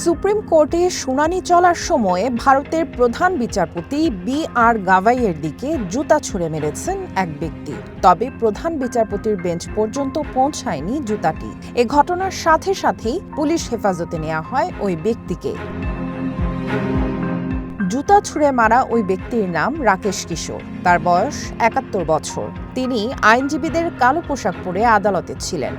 Supreme কোর্টে শুনানি চলার সময়ে ভারতের প্রধান বিচারপতি বি.আর. গাভাইয়ের দিকে জুতা ছুঁড়ে মেরেছেন এক ব্যক্তি। তবে প্রধান বিচারপতির বেঞ্চ পর্যন্ত পৌঁছায়নি জুতাটি। এ ঘটনার সাথে সাথেই পুলিশ হেফাজতে নেওয়া হয় ওই ব্যক্তিকে। জুতা ছুঁড়ে মারা ওই ব্যক্তির নাম রাকেশ কিশোর। তার বয়স ৭১ বছর। তিনি আইনজীবীদের কালো পোশাক পরে আদালতে ছিলেন।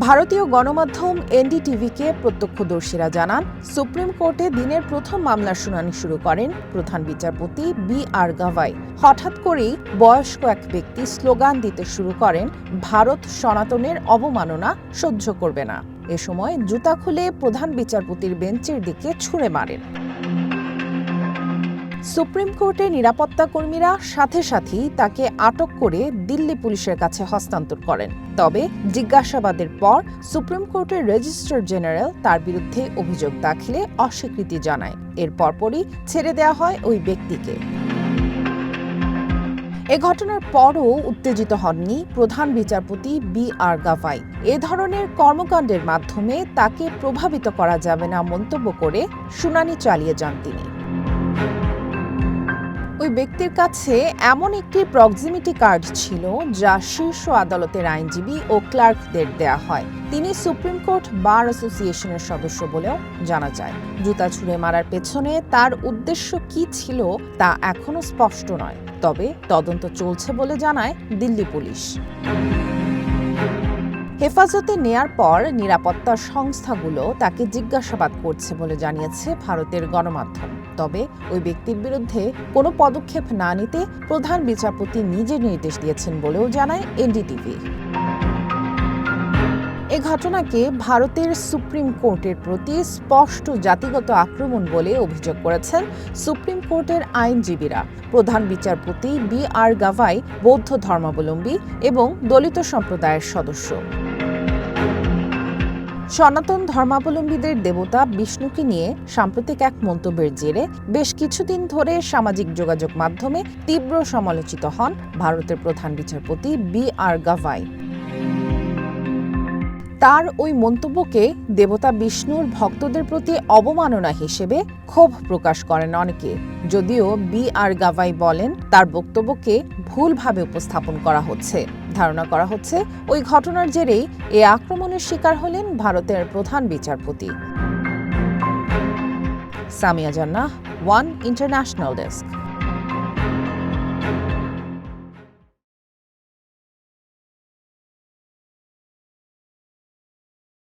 ভারতীয় গণমাধ্যম এনডিটিভিকে প্রত্যক্ষদর্শীরা জানান, সুপ্রিম কোর্টে দিনের প্রথম মামলার শুনানি শুরু করেন প্রধান বিচারপতি বি.আর. গাভাই। হঠাৎ করেই বয়স্ক এক ব্যক্তি স্লোগান দিতে শুরু করেন, ভারত সনাতনের অবমাননা সহ্য করবে না। এ সময় জুতা খুলে প্রধান বিচারপতির বেঞ্চের দিকে ছুঁড়ে মারেন। সুপ্রিম কোর্টের নিরাপত্তা কর্মীরা সাথে সাথেই তাকে আটক করে দিল্লি পুলিশের কাছে হস্তান্তর করেন। তবে জিজ্ঞাসাবাদের পর সুপ্রিম কোর্টের রেজিস্ট্রার জেনারেল তার বিরুদ্ধে অভিযোগ দাখিলে অস্বীকৃতি জানায়। এর পরপরই ছেড়ে দেওয়া হয় ওই ব্যক্তিকে। এ ঘটনার পরও উত্তেজিত হননি প্রধান বিচারপতি বি.আর. গাভাই। এ ধরনের কর্মকাণ্ডের মাধ্যমে তাকে প্রভাবিত করা যাবে না মন্তব্য করে শুনানি চালিয়ে যান তিনি। ওই ব্যক্তির কাছে এমন একটি প্রক্সিমিটি কার্ড ছিল যা শীর্ষ আদালতের আইনজীবী ও ক্লার্কদের দেয়া হয়। তিনি সুপ্রিম কোর্ট বার অ্যাসোসিয়েশনের সদস্য বলেও জানা যায়। জুতা ছুঁড়ে মারার পেছনে তার উদ্দেশ্য কি ছিল তা এখনো স্পষ্ট নয়। তবে তদন্ত চলছে বলে জানায় দিল্লি পুলিশ। হেফাজতে নেয়ার পর নিরাপত্তা সংস্থাগুলো তাকে জিজ্ঞাসাবাদ করছে বলে জানিয়েছে ভারতের গণমাধ্যম। তবে ওই ব্যক্তির বিরুদ্ধে কোনো পদক্ষেপ না নিতে প্রধান বিচারপতি নিজে নির্দেশ দিয়েছেন বলেও জানায় এনডিটিভি। এ ঘটনাকে ভারতের সুপ্রিম কোর্টের প্রতি স্পষ্ট জাতিগত আক্রমণ বলে অভিযোগ করেছেন সুপ্রিম কোর্টের আইনজীবীরা। প্রধান বিচারপতি বি.আর. গাভাই বৌদ্ধ ধর্মাবলম্বী এবং দলিত সম্প্রদায়ের সদস্য। সনাতন ধর্মাবলম্বীদের দেবতা বিষ্ণুকে নিয়ে সাম্প্রতিক এক মন্তব্যের জেরে বেশ কিছুদিন ধরে সামাজিক যোগাযোগ মাধ্যমে তীব্র সমালোচিত হন ভারতের প্রধান বিচারপতি বি.আর. গাভাই। তার ওই মন্তব্যকে দেবতা বিষ্ণুর ভক্তদের প্রতি অবমাননা হিসেবে ক্ষোভ প্রকাশ করেন অনেকে। যদিও বি.আর. গাভাই বলেন, তার বক্তব্যকে ভুলভাবে উপস্থাপন করা হচ্ছে। ধারণা করা হচ্ছে ওই ঘটনার জেরেই এ আক্রমণের শিকার হলেন ভারতের প্রধান বিচারপতি। সামিয়া জান্নাহ, ওয়ান ইন্টারন্যাশনাল ডেস্ক।